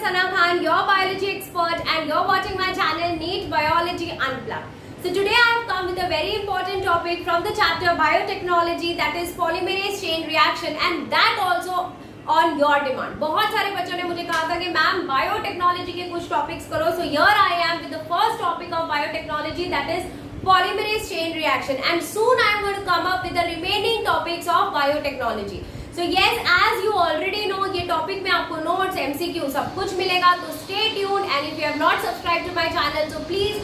Sana Khan, your biology expert, and you're watching my channel NEET Biology Unplugged. So today I have come with a very important topic from the chapter Biotechnology, that is polymerase chain reaction, and that also on your demand. बहुत सारे बच्चों ने मुझे कहा था कि ma'am biotechnology के कुछ टॉपिक्स करो. So here I am with the first topic of biotechnology, that is polymerase chain reaction, and soon I am going to come up with the remaining topics of biotechnology. So yes, as you already know, ये topic में आपको notes, MCQ सब कुछ मिलेगा. तो stay tuned, and if you have not subscribed to my channel, so please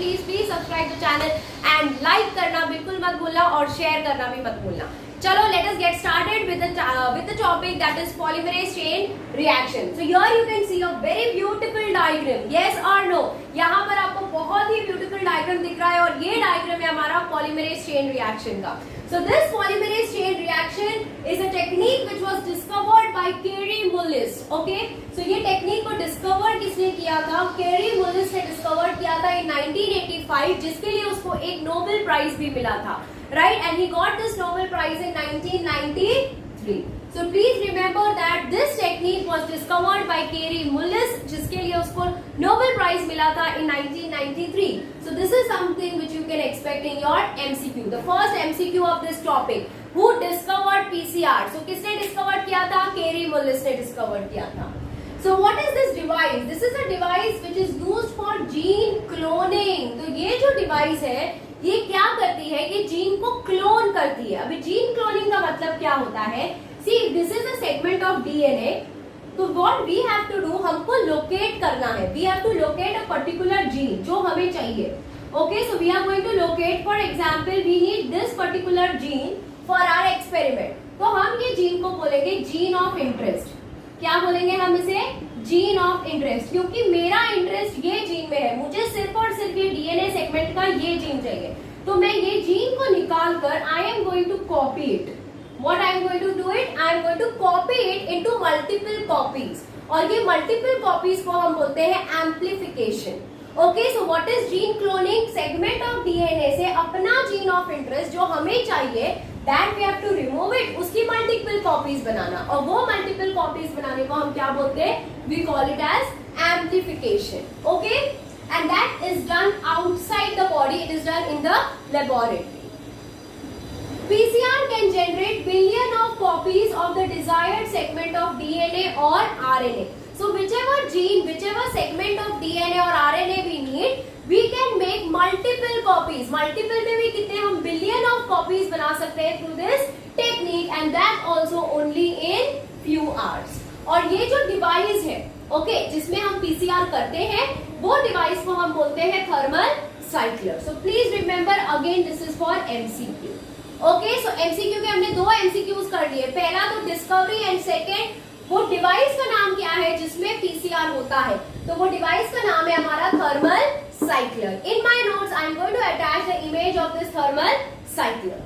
subscribe to channel and like करना बिल्कुल मत भूलना और share करना भी मत भूलना. चलो, let us get started with the topic, that is polymerase chain reaction. So here you can see a very beautiful diagram. Yes or no? यहाँ पर आपको बहुत ही beautiful diagram दिख रहा है और ये diagram है हमारा polymerase chain reaction का. So this polymerase chain reaction is a technique which was discovered by Kary Mullis. Okay? So ये technique को discover किसने किया था? Kary Mullis ने discover किया था in 1985, जिसके लिए उसको एक Nobel Prize भी मिला था. Right? And he got this Nobel Prize in 1993. So please remember that this technique was discovered by Kary Mullis, जिसके लिए उसको Nobel Prize मिला था in 1993. So this is something which you can expect in your MCQ. The first MCQ of this topic. Who discovered PCR? So किसने discover किया था? Kary Mullis ने discover किया था. So what is this device? This is a device which is used for gene cloning. तो ये जो device है, ये क्या करती है? ये जीन को क्लोन करती है. अभी जीन क्लोनिंग का मतलब क्या होता है? See, this is a segment of DNA. तो what we have to do, हमको locate करना है. We have to locate a particular gene जो हमें चाहिए. Okay, so we are going to locate. For example, we need this particular gene for our experiment. तो हम ये जीन को बोलेंगे gene of interest. क्या बोलेंगे हम इसे? Gene of interest. क्योंकि मेरा इंटरेस्ट ये जीन में है, मुझे सिर्फ और सिर्फ ये डीएनए सेगमेंट का ये जीन चाहिए. तो मैं ये जीन को निकाल कर I am going to copy it. What I am going to do it? I am going to copy it into multiple copies. और ये मल्टीपल कॉपीज को हम बोलते हैं amplification. Okay, so what is gene cloning? Segment of DNA से अपना gene of interest जो हमें चाहिए, that we have to remove it, उसकी मल्टीपल कॉपीज बनाना. और वो मल्टीपल कॉपीज बनाने को हम क्या बोलते हैं? We call it as amplification. Okay, and that is done outside the body. It is done in the laboratory. PCR can generate billion of copies of the desired segment of DNA or RNA. So whichever gene, whichever segment of DNA or RNA we need, we can make multiple copies. Multiple में भी कितने हम billion of copies बना सकते हैं through this technique, and that also only in few hours. और ये जो डिवाइस है, ओके, जिसमें हम PCR करते हैं, वो डिवाइस को हम बोलते हैं thermal cycler. So please remember again, this is for MCQ. Okay, so MCQ के हमने दो MCQs कर लिए. पहला तो डिस्कवरी, एंड सेकेंड वो डिवाइस का नाम क्या है जिसमें PCR होता है. तो वो डिवाइस का नाम है हमारा thermal cycler. In my notes, I am going to attach the image of this thermal cycler.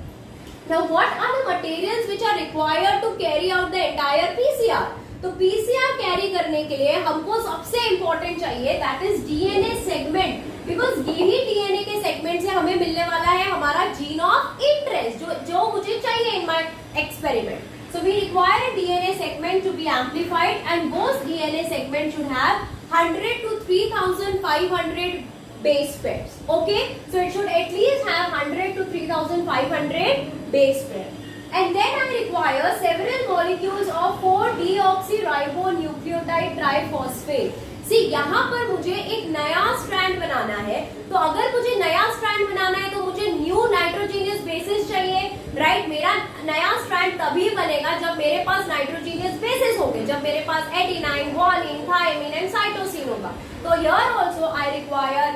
Now, what are the materials which are required to carry out the entire PCR? तो PCR carry करने के लिए हमको सबसे important चाहिए, that is DNA segment, because यही DNA के segment से हमें मिलने वाला है हमारा gene of interest, जो मुझे चाहिए in my experiment. So we require a DNA segment to be amplified, and those DNA segments should have 100 to 3,500 base pairs. Okay, so it should at least have 100 to 3,500 base pairs. And then I require several molecules of 4-deoxyribonucleotide triphosphate. See, यहाँ पर मुझे एक नया strand बनाना है. तो अगर मुझे नया स्ट्रैंड बनाना है तो मुझे न्यू नाइट्रोजीनियस बेसिस चाहिए. राइट, मेरा नया स्ट्रैंड तभी बनेगा जब मेरे पास नाइट्रोजीनियस बेसिस होंगे, जब मेरे पास adenine, guanine, thymine and cytosine होगा. तो here also I require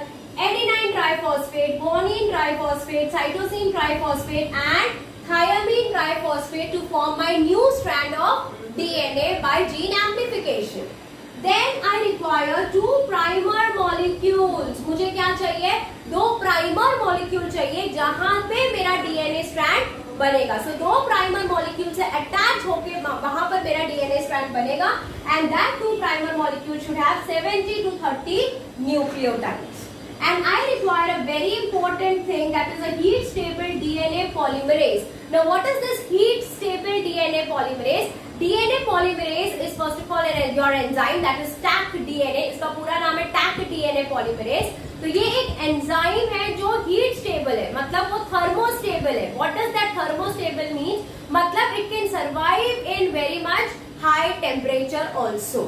adenine triphosphate, guanine triphosphate, cytosine triphosphate and thiamine triphosphate to form my new strand of DNA by gene amplification. Then I require 2 primer molecules. मुझे क्या चाहिए? 2 primer molecule चाहिए जहां पे मेरा DNA strand बनेगा. So 2 primer molecule से attach होके वहां पर मेरा DNA strand बनेगा, and that 2 primer molecule should have 70 to 30 nucleotides. And I require a very important thing, that is a heat stable DNA polymerase. Now what is this heat stable DNA polymerase? DNA polymerase is first of all your enzyme that is Taq DNA. इसका पूरा नाम है Taq DNA polymerase. तो ये एक enzyme है जो heat stable है, मतलब वो थर्मोस्टेबल है. What does that thermostable mean? मतलब it can survive in very much high temperature also.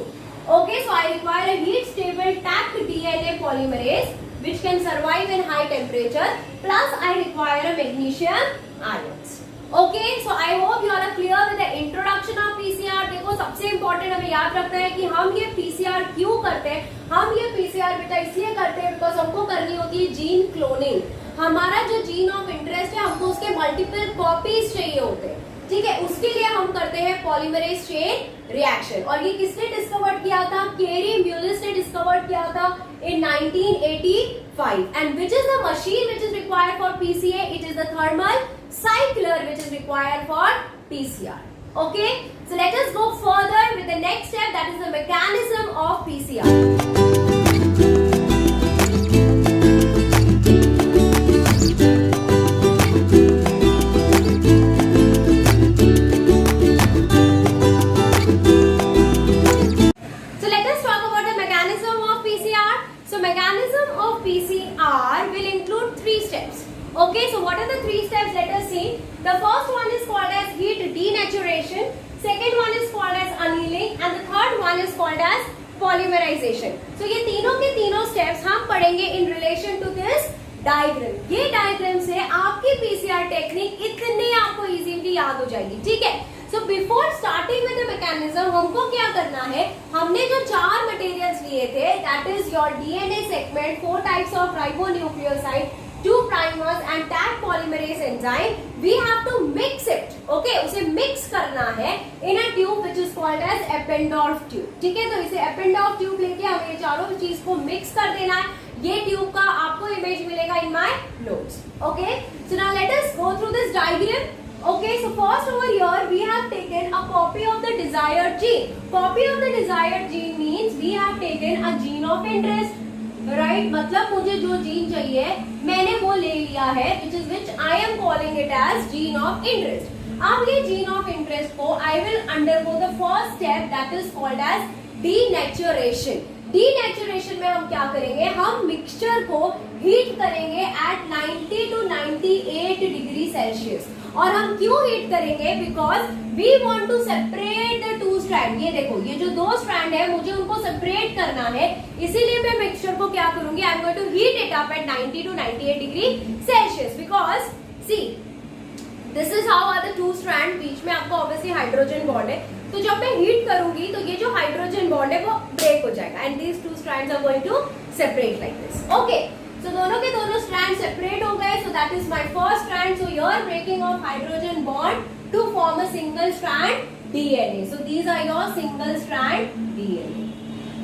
Okay, so I require a heat stable Taq DNA polymerase which can survive in high temperature, plus I require a magnesium ions. Okay, so I hope you all are clear with the introduction of PCR. देखो सबसे important हमें याद रखना है कि हम ये PCR क्यों करते हैं. हम ये PCR बेटा इसलिए करते हैं बिकॉज हमको करनी होती है जीन क्लोनिंग. हमारा जो जीन ऑफ इंटरेस्ट है हमको उसके मल्टीपल कॉपीज चाहिए होते हैं. ठीक है, उसके लिए हम करते हैं पॉलीमरेज चेन रिएक्शन. और ये किसने डिस्कवर किया था? केरी म्यूलिस ने डिस्कवर किया था in 1985. And which is the machine which is required for PCA? It is the thermal cycler which is required for PCR. Okay, so let us go further with the next step, that is the mechanism of PCR. PCR will include 3 steps. Okay, so what are the 3 steps? Let us see. The first one is called as heat denaturation, second one is called as annealing, and the third one is called as polymerization. So ये तीनों के तीनों steps हम पढ़ेंगे in relation to this diagram. ये diagram से आपकी PCR technique इतनी आपको easily याद हो जाएगी. ठीक है, so before starting with the mechanism हमको क्या करना है? हमने जो 4 materials लिए थे, that is your DNA segment, 4 types of ribonucleoside, 2 primers and Taq polymerase enzyme. We have to mix it. Okay, उसे mix करना है in a tube which is called as Eppendorf tube. ठीक है, तो इसे Eppendorf tube लेके हमें ये चारों चीज को mix कर देना है. ये ट्यूब का आपको इमेज मिलेगा in my notes. Okay, so now let us go through this diagram. Okay, so first over here we have taken a copy of the desired gene. Copy of the desired gene means we have taken a gene of interest. Right, मतलब मुझे जो gene चाहिए मैंने वो ले लिया है, which I am calling it as gene of interest. अब ये gene of interest को I will undergo the first step that is called as denaturation. Denaturation में हम क्या करेंगे? हम मिक्सचर को हीट करेंगे at 90 to 98 डिग्री सेल्सियस. और हम क्यों हीट करेंगे? Because we want to separate the 2 strand. ये देखो, ये जो 2 स्ट्रैंड है मुझे उनको सेपरेट करना है, इसीलिए मैं मिक्सचर को क्या करूंगी? I am going to heat it up at 90 to 98 degree Celsius. Because see this is how are the 2 strand. बीच में आपको ऑब्वियसली हाइड्रोजन बॉन्ड है, तो जब मैं हीट करूंगी तो ये जो हाइड्रोजन बॉन्ड है वो ब्रेक हो जाएगा and these 2 strands are going to separate like this. Okay, so दोनों के दोनों स्ट्रैंड सेपरेट हो गए. so that is my first strand. so your breaking of hydrogen bond to form a single strand DNA. so these are your single strand DNA.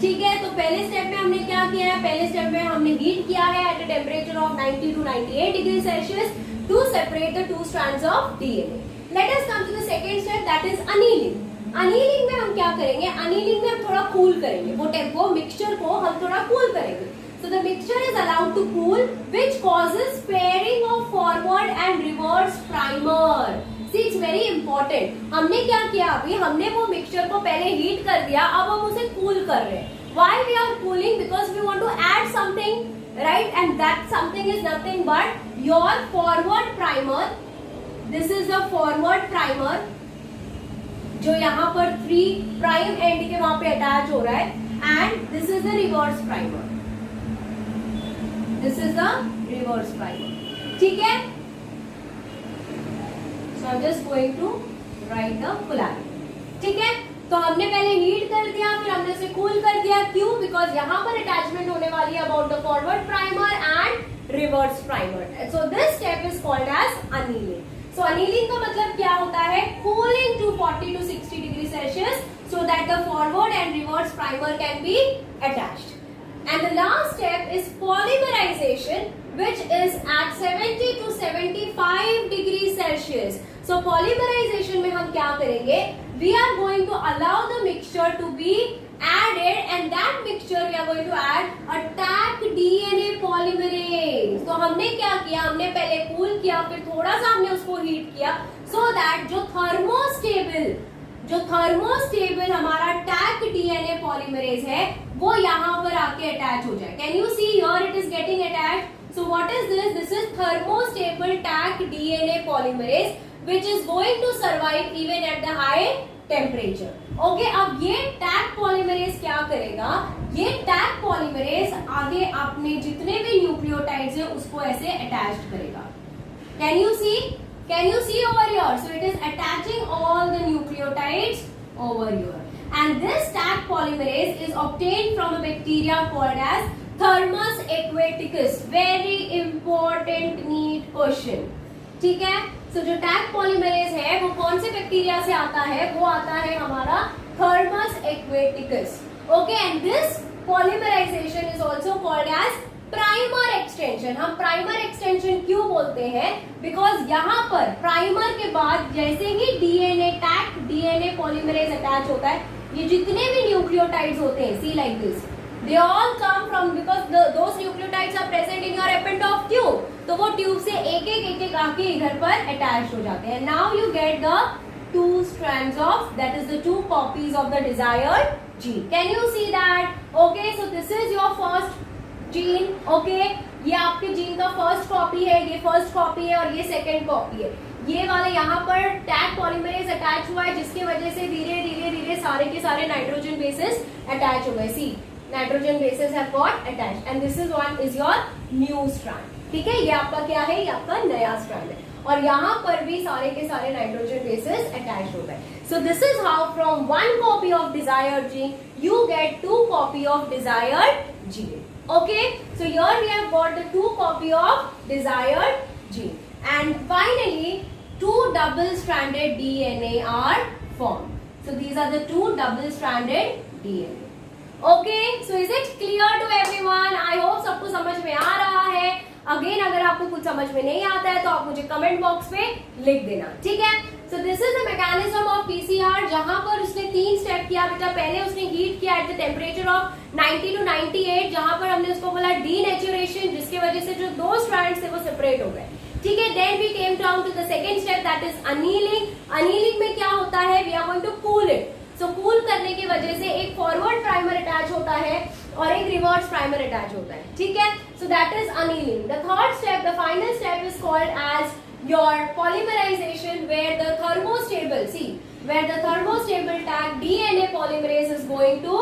ठीक है, तो पहले step में हमने क्या किया है? पहले स्टेप में हमने हीट किया है at a temperature of 90 to 98 degree Celsius to separate the 2 strands of DNA. let us come to the second step, that is annealing. annealing में हम क्या करेंगे? annealing में हम थोड़ा कूल करेंगे, वो टेम्पो मिक्सचर को हम थोड़ा कूल करेंगे. So the mixture is allowed to cool, which causes pairing of forward and reverse primer. See, it's very important. हमने क्या किया? अभी हमने वो मिक्सचर को पहले हीट कर दिया, अब हम उसे कूल कर रहे हैं. Why we are cooling? Because we want to add something, right? And that something is nothing but your forward primer. This is the forward primer, जो यहाँ पर 3 prime end के वहाँ पे अटैच हो रहा है, and this is the reverse primer. This is the reverse primer. ठीक है? So I'm just going to write the polarity. ठीक है? तो हमने पहले हीट कर दिया, फिर हमने इसे कूल कर दिया. क्यों? बिकॉज यहाँ पर अटैचमेंट होने वाली है about the forward primer and reverse primer. So this step is called as annealing. So annealing का मतलब क्या होता है? Cooling to 40 to 60 degree Celsius so that the forward and reverse primer can be attached. And the last step is polymerization, which is at 70 to 75 degrees Celsius. So polymerization में हम क्या करेंगे? We are going to allow the mixture to be added, and that mixture we are going to add a Taq DNA polymerase. तो हमने क्या किया? हमने पहले कूल किया, फिर थोड़ा सा हमने उसको हीट किया, so that जो जो थर्मोस्टेबल हमारा टैग डीएनए पॉलीमरेज है वो यहाँ पर आके अटैच हो जाए. Can you see here it is getting attach. So what is this? This is thermostable tag DNA polymerase which is going to survive even at the high temperature. Okay, अब ये tag polymerase क्या करेगा? ये tag polymerase आगे आपने जितने भी nucleotides है उसको ऐसे अटैच्ड करेगा. Can you see? Can you see over here? So it is attaching all the nucleotides over here. And this tag polymerase is obtained from a bacteria called as Thermus aquaticus. Very important neat question. ठीक है? So जो tag polymerase है वो कौन से bacteria से आता है? वो आता है हमारा Thermus aquaticus. Okay, and this polymerization is also called as primer extension. हम प्राइमर एक्सटेंशन क्यों बोलते हैं? बिकॉज यहाँ पर प्राइमर के बाद जैसे ही DNA Taq DNA polymerase attach होता है, ये जितने भी न्यूक्लियोटाइड्स होते हैं, see like this, they all come from because those nucleotides are present in your eppendorf tube. तो वो ट्यूब से एक एक आके इधर पर अटैच हो जाते हैं. Now you get the two strands of, that is the two copies of the desired gene. Can you see that? Okay, so this is your first gene. Okay, ये आपके जीन का फर्स्ट कॉपी है, ये first copy है और ये second copy है. ये वाले यहाँ पर टैग पॉलीमरेज अटैच हुआ है जिसकी वजह से धीरे धीरे धीरे सारे के सारे नाइट्रोजन बेसेस अटैच हो गए. See, nitrogen bases have got attached and this is one is your new strand. ठीक है, ये आपका क्या है? ये आपका नया स्ट्रैंड है और यहाँ पर भी सारे के सारे नाइट्रोजन बेसेस अटैच हो गए. So this is how from one copy of desired gene you get two copy of desired gene. Okay, so here we have got the two copy of desired gene, and finally two double-stranded DNA are formed. So these are the two double-stranded DNA. Okay, so is it clear to everyone? I hope सबको समझ में आ रहा है. Again, अगर आपको कुछ समझ में नहीं आता है तो आप मुझे कमेंट बॉक्स पे लिख देना. ठीक है? So this is the mechanism of PCR. जहां पर उसने 3 स्टेप किया बेटा. पहले उसने हीट किया at the temperature of 90 to 98, जहां पर हमने उसको बोला डीनेचुरेशन, जिसकी वजह से जो दो स्ट्रैंड्स थे वो सेपरेट हो गए. ठीक है, then we came down to the second step, that is annealing. Annealing में क्या होता है? We are going to cool it. So cool करने की वजह से एक फॉरवर्ड प्राइमर अटैच होता है और एक रिवर्स प्राइमर अटैच होता है. ठीक है, so that is annealing. The third step, the final step is called as your polymerization, where the thermostable, see, where the thermostable tag DNA polymerase is going to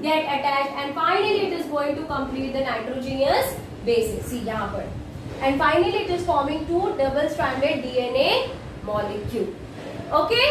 get attached and finally it is going to complete the nitrogenous bases. See यहाँ पर, and finally it is forming two double-stranded DNA molecule. Okay.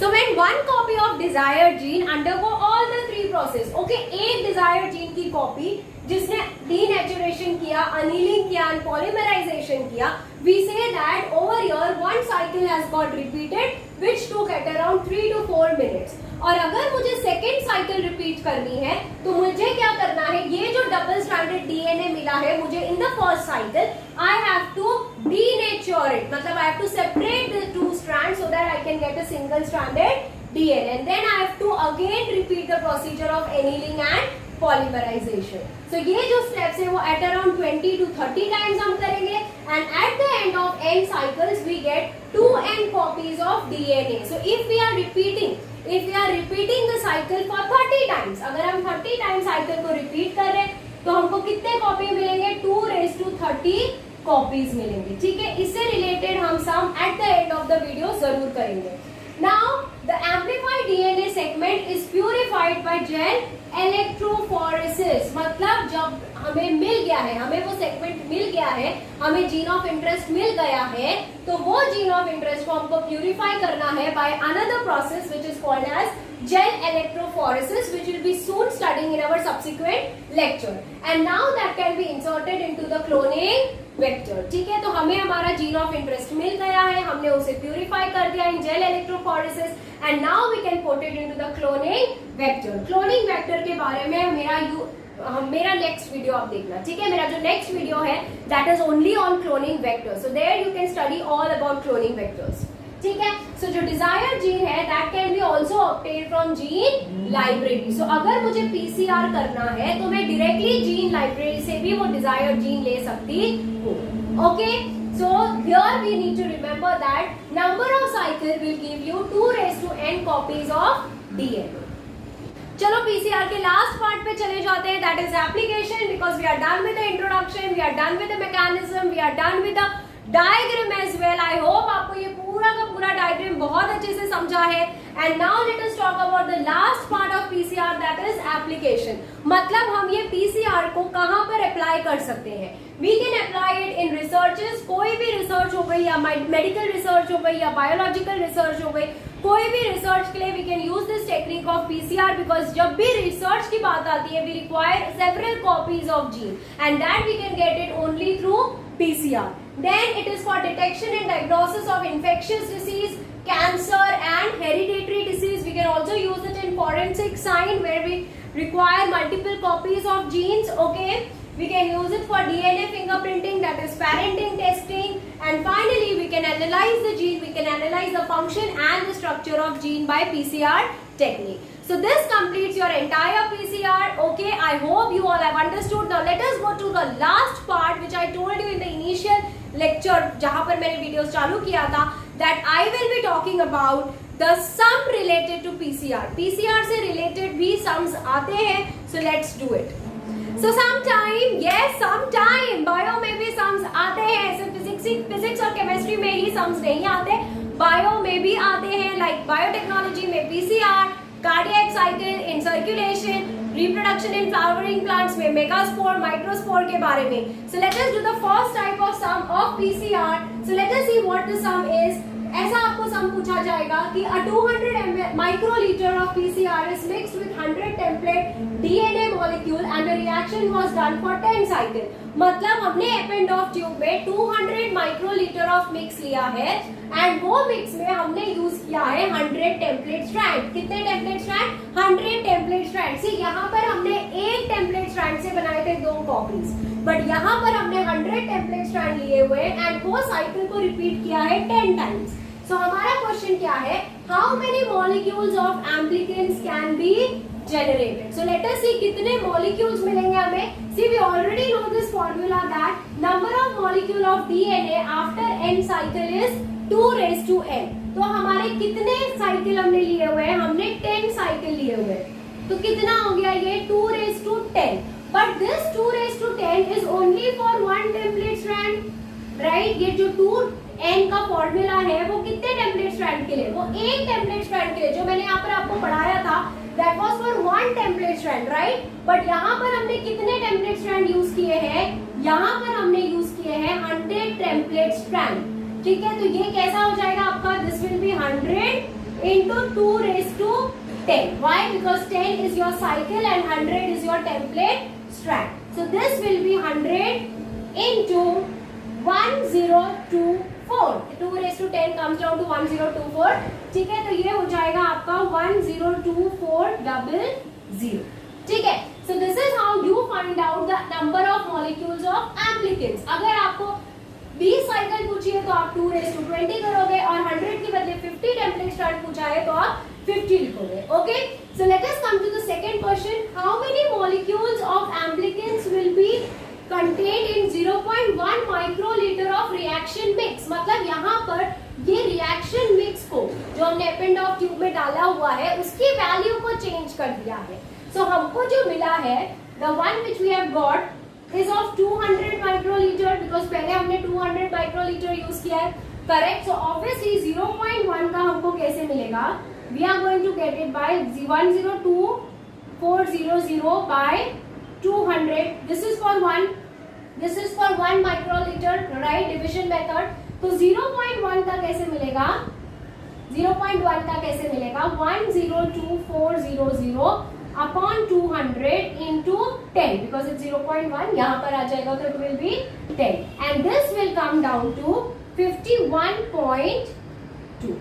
So when one copy of desired gene undergo all the three process. Okay, एक desired gene की copy जिसने denaturation किया, annealing किया and polymerisation किया, we say that over here one cycle has got repeated which took at around 3 to 4 minutes. और अगर मुझे second cycle repeat करनी है तो मुझे क्या करना है? ये जो डबल स्ट्रैंडेड डीएनए मिला है मुझे in the first cycle I have to denature it, मतलब I have to separate the two strand so that I can get a single stranded DNA and then I have to again repeat the procedure of annealing and polymerisation. So ये जो steps है वो at around 20 to 30 times हम करेंगे and eight the end of n cycles we get 2n copies of DNA. So if we are repeating the cycle for 30 times, अगर हम 30 time cycle को repeat कर रहे हैं तो हमको कितने कॉपी मिलेंगे? 2 raised to 30 कॉपीज मिलेंगे. ठीक है, इससे रिलेटेड हम sum at the end of the video जरूर करेंगे. Now the amplified DNA segment is purified by gel electrophoresis. मतलब जब हमें मिल गया है, हमें वो सेगमेंट मिल गया है, हमें जीन ऑफ इंटरेस्ट मिल गया है, तो वो जीन ऑफ इंटरेस्ट को हमको प्यूरिफाई करना है by another process which is called as gel electrophoresis, which will be soon studying in our subsequent lecture. And now that can be inserted into the cloning vector. ठीक है, तो हमें हमारा gene of interest मिल गया है, हमने उसे purify कर दिया in gel electrophoresis and now we can put it into the cloning vector. Cloning vector के बारे में मेरा नेक्स्ट वीडियो आप देखना. ठीक है, मेरा जो नेक्स्ट वीडियो है that is only on cloning vector. So there you can study all about cloning vectors. ठीक है, सो जो डिजायर्ड जीन है that can be also obtain from gene library. So अगर मुझे पीसीआर करना है तो मैं डायरेक्टली जीन लाइब्रेरी से भी वो डिजायर्ड जीन ले सकती हूँ. Okay, so here we need to remember that number of cycles फिर will give you 2n copies of DNA. चलो पीसीआर के लास्ट पार्ट पे चले जाते हैं, that is application, because we are done with the introduction, we are done with the mechanism, we are done with the diagram as well. I hope आपको ये पूरा का पूरा डायग्राम बहुत अच्छे से समझा है. And now let us talk about the last part of PCR, that is application. मतलब हम ये पीसीआर को कहां पर अप्लाई कर सकते हैं. We can apply it in researches, कोई भी रिसर्च हो गई, या मेडिकल रिसर्च हो गई, या बायोलॉजिकल रिसर्च हो गई, कोई भी रिसर्च के लिए we can use this technique of PCR. Because जब भी रिसर्च की बात आती है, we require several copies of gene and that we can get it only through PCR. Then it is for detection and diagnosis of infectious disease, cancer and hereditary disease. We can also use it in forensic science where we require multiple copies of genes. Okay, we can use it for DNA fingerprinting, that is parenting testing, and finally we can analyze the gene, we can analyze the function and the structure of gene by PCR technique. So this completes your entire PCR. Okay, I hope you all have understood. Now let us go to the last part which I told you in the initial lecture जहां पर मैंने videos चालू किया था, that I will be talking about the sum related to PCR. PCR से related भी sums आते हैं, so let's do it. So sometime, yes, sometime bio में भी sums आते हैं. सिर्फ फिजिक्स और केमिस्ट्री में ही sums नहीं आते, बायो में भी आते हैं. लाइक बायोटेक्नोलॉजी में PCR, cardiac cycle in circulation, reproduction in flowering plants में मेगास्पोर, माइक्रोस्पोर के बारे में. So let us do the first type of sum of PCR. So let us see what the sum is. ऐसा आपको सम पूछा जाएगा कि a 200 microliter of PCR is mixed with 100 template DNA molecule and the reaction was done for 10 cycle. मतलब हमने happened of tube में 200 microlitre of mix लिया है एंड वो मिक्स में हमने यूज किया है 100 टेम्पलेट स्ट्रैंड. कितने template strand? 100 template strand. See यहाँ पर हमने एक टेम्पलेट स्ट्रैंड से बनाए थे 2 कॉपीज, बट यहाँ पर हमने 100 टेम्पलेट स्ट्रैंड लिए हुए एंड वो साइकिल को रिपीट किया है 10 टाइम्स. सो हमारा क्वेश्चन क्या है? How many molecules of amplicons can be generated. So let us see कितने molecules मिलेंगे हमें. See we already know this formula that number of molecule of DNA after n cycle is 2 raised to n. तो हमारे कितने cycle हमने लिए हुए हैं? हमने 10 साइकिल लिए हुए हैं. तो कितना हो गया ये? 2 raised to 10. But this 2 raised to 10 is only for one template strand, right? ये जो 2n का फॉर्मूला है वो कितने टेम्पलेट स्ट्रैंड के लिए? वो एक टेम्पलेट स्ट्रैंड के लिए, जो मैंने यहाँ पर आपको पढ़ाया था. That was for one template strand, right? But यहाँ पर हमने कितने template strand यूज किए हैं? यहाँ पर हमने यूज किए हैं 100 template strand. ठीक है, तो ये कैसा हो जाएगा आपका? This will be 100 into 2 raised to 10. Why? Because 10 is your cycle and 100 is your template strand. So this will be 100 into 1024. 2 raised to 10 comes down to 1024. ठीक है, तो ये हो जाएगा आपका 102400. ठीक है, so this is how you find out the number of molecules of amplicants. अगर आपको 20 साइकिल पूछी है तो आप 2 raised to 20 करोगे, और 100 के बदले 50 टेम्पलेट स्टार्ट पूछा है तो आप 50 लिखोगे. Okay, so let us come to the second question. How many molecules of amplicants will be contained in 0.1 microliter of reaction mix? मतलब यहाँ पर ये रिएक्शन मिक्स को जो हमने एपेंड ऑफ ट्यूब में डाला हुआ है उसकी वैल्यू को चेंज कर दिया है. सो हमको जो मिला है, the one which we have got is of 200 microliter, because पहले हमने 200 microliter यूज किया है. करेक्ट. सो ऑब्वियसली 0.1 का हमको कैसे मिलेगा? We are going to get it by 102400 by 200. This is for 1 microliter, right? Division method. तो 0.1 का कैसे मिलेगा? 0.1 का कैसे मिलेगा? 102400 upon 200 into 10, because it's 0.1. यहाँ पर आ जाएगा तो it will be 10, and this will come down to 51.2.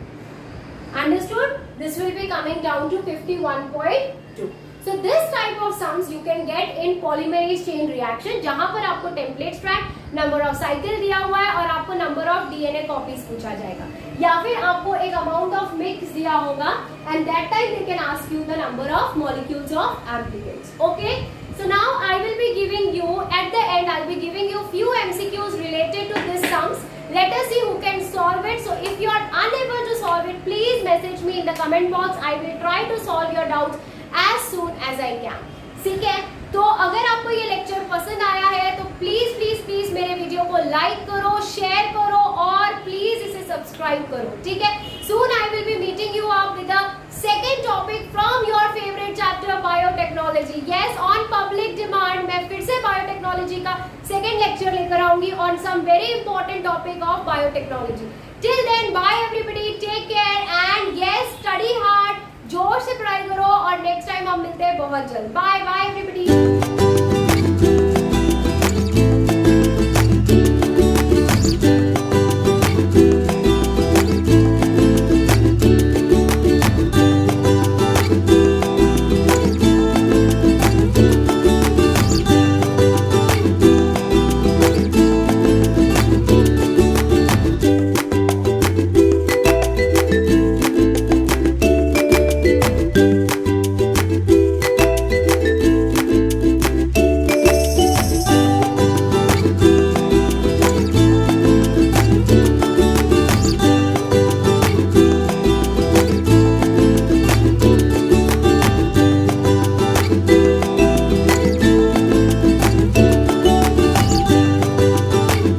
Understood? This will be coming down to 51.2. So this type of sums you can get in polymerase chain reaction, जहां पर आपको template strand, number of cycle दिया हुआ है और आपको number of DNA copies पूछा जाएगा, या फिर आपको एक अमाउंट ऑफ मिक्स दिया होगा, and that time they can ask you the number of molecules of amplicons. Okay, so now I will be giving you at the end, I'll be giving you few MCQs related to this sums. Let us see who can solve it. So if you are unable to solve it, please message me in the comment box. I will try to solve your doubts as soon as I can. ठीक है, तो अगर आपको ये lecture पसंद आया है तो प्लीज प्लीज प्लीज मेरे वीडियो को लाइक करो, शेयर करो और प्लीज इसे सब्सक्राइब करो. ठीक है, soon I will be meeting you up with the second topic from your favourite chapter biotechnology. Yes, on public demand मैं फिर से बायोटेक्नोलॉजी का सेकेंड लेक्चर लेकर आऊंगी on some very important topic of biotechnology. Till then bye everybody, take care and yes, study hard, जोर से पढ़ाई करो और नेक्स्ट टाइम हम मिलते हैं बहुत जल्द. Bye bye everybody.